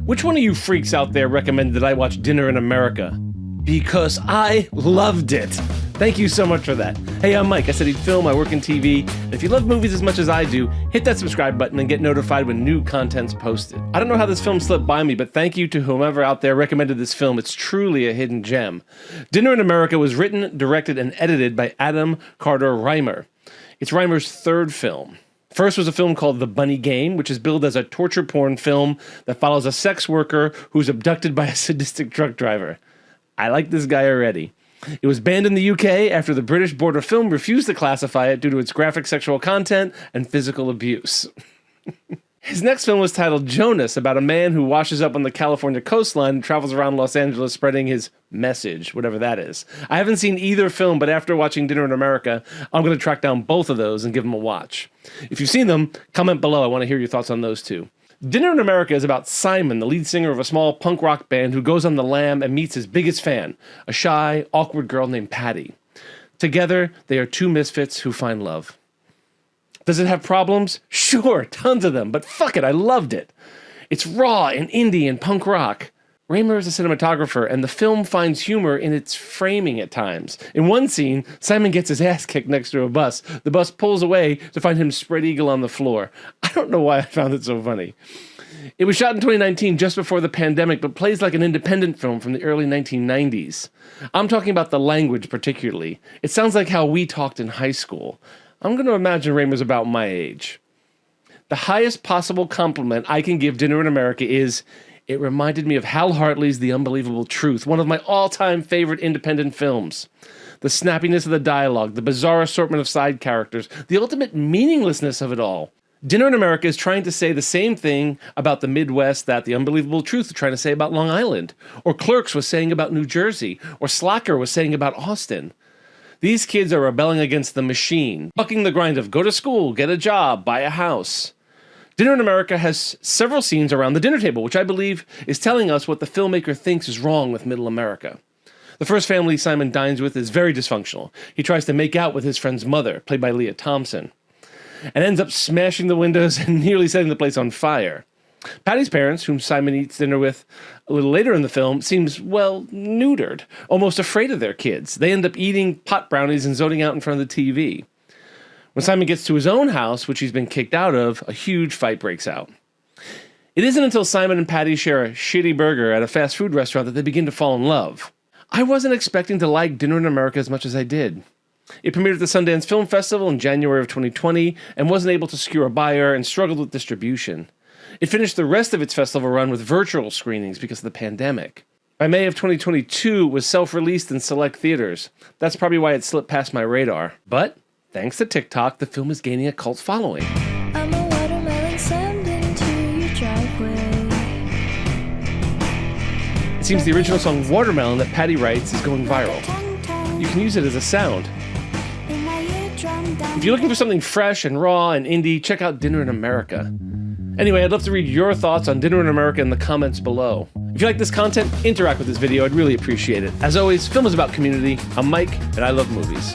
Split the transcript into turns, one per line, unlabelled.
Which one of you freaks out there recommended that I watch Dinner in America? Because I loved it. Thank you so much for that. Hey, I'm Mike. I studied film, I work in TV, and if you love movies as much as I do, hit that subscribe button and get notified when new content's posted. I don't know how this film slipped by me, but thank you to whomever out there recommended this film. It's truly a hidden gem. Dinner in America was written, directed, and edited by Adam Carter Reimer. It's Reimer's third film. First was a film called The Bunny Game, which is billed as a torture porn film that follows a sex worker who's abducted by a sadistic truck driver. I like this guy already. It was banned in the UK after the British Board of Film refused to classify it due to its graphic sexual content and physical abuse. His next film was titled Jonas, about a man who washes up on the California coastline and travels around Los Angeles spreading his message, whatever that is. I haven't seen either film, but after watching Dinner in America, I'm going to track down both of those and give them a watch. If you've seen them, comment below. I want to hear your thoughts on those too. Dinner in America is about Simon, the lead singer of a small punk rock band who goes on the lam and meets his biggest fan, a shy, awkward girl named Patty. Together, they are two misfits who find love. Does it have problems? Sure, tons of them, but fuck it, I loved it. It's raw and indie and punk rock. Reimer is a cinematographer, and the film finds humor in its framing at times. In one scene, Simon gets his ass kicked next to a bus. The bus pulls away to find him spread eagle on the floor. I don't know why I found it so funny. It was shot in 2019, just before the pandemic, but plays like an independent film from the early 1990s. I'm talking about the language particularly. It sounds like how we talked in high school. I'm going to imagine Reimer's about my age. The highest possible compliment I can give Dinner in America is, it reminded me of Hal Hartley's The Unbelievable Truth, one of my all-time favorite independent films. The snappiness of the dialogue, the bizarre assortment of side characters, the ultimate meaninglessness of it all. Dinner in America is trying to say the same thing about the Midwest that The Unbelievable Truth is trying to say about Long Island, or Clerks was saying about New Jersey, or Slacker was saying about Austin. These kids are rebelling against the machine, bucking the grind of go to school, get a job, buy a house. Dinner in America has several scenes around the dinner table, which I believe is telling us what the filmmaker thinks is wrong with middle America. The first family Simon dines with is very dysfunctional. He tries to make out with his friend's mother, played by Leah Thompson, and ends up smashing the windows and nearly setting the place on fire. Patty's parents, whom Simon eats dinner with a little later in the film, seems, well, neutered, almost afraid of their kids. They end up eating pot brownies and zoning out in front of the TV. When Simon gets to his own house, which he's been kicked out of, a huge fight breaks out. It isn't until Simon and Patty share a shitty burger at a fast food restaurant that they begin to fall in love. I wasn't expecting to like Dinner in America as much as I did. It premiered at the Sundance Film Festival in January of 2020 and wasn't able to secure a buyer and struggled with distribution. It finished the rest of its festival run with virtual screenings because of the pandemic. By May of 2022, it was self-released in select theaters. That's probably why it slipped past my radar. But, thanks to TikTok, the film is gaining a cult following.
I'm a watermelon sand into your driveway.
It seems the original song Watermelon that Patty writes is going viral. You can use it as a sound. If you're looking for something fresh and raw and indie, check out Dinner in America. Anyway, I'd love to read your thoughts on Dinner in America in the comments below. If you like this content, interact with this video. I'd really appreciate it. As always, film is about community. I'm Mike, and I love movies.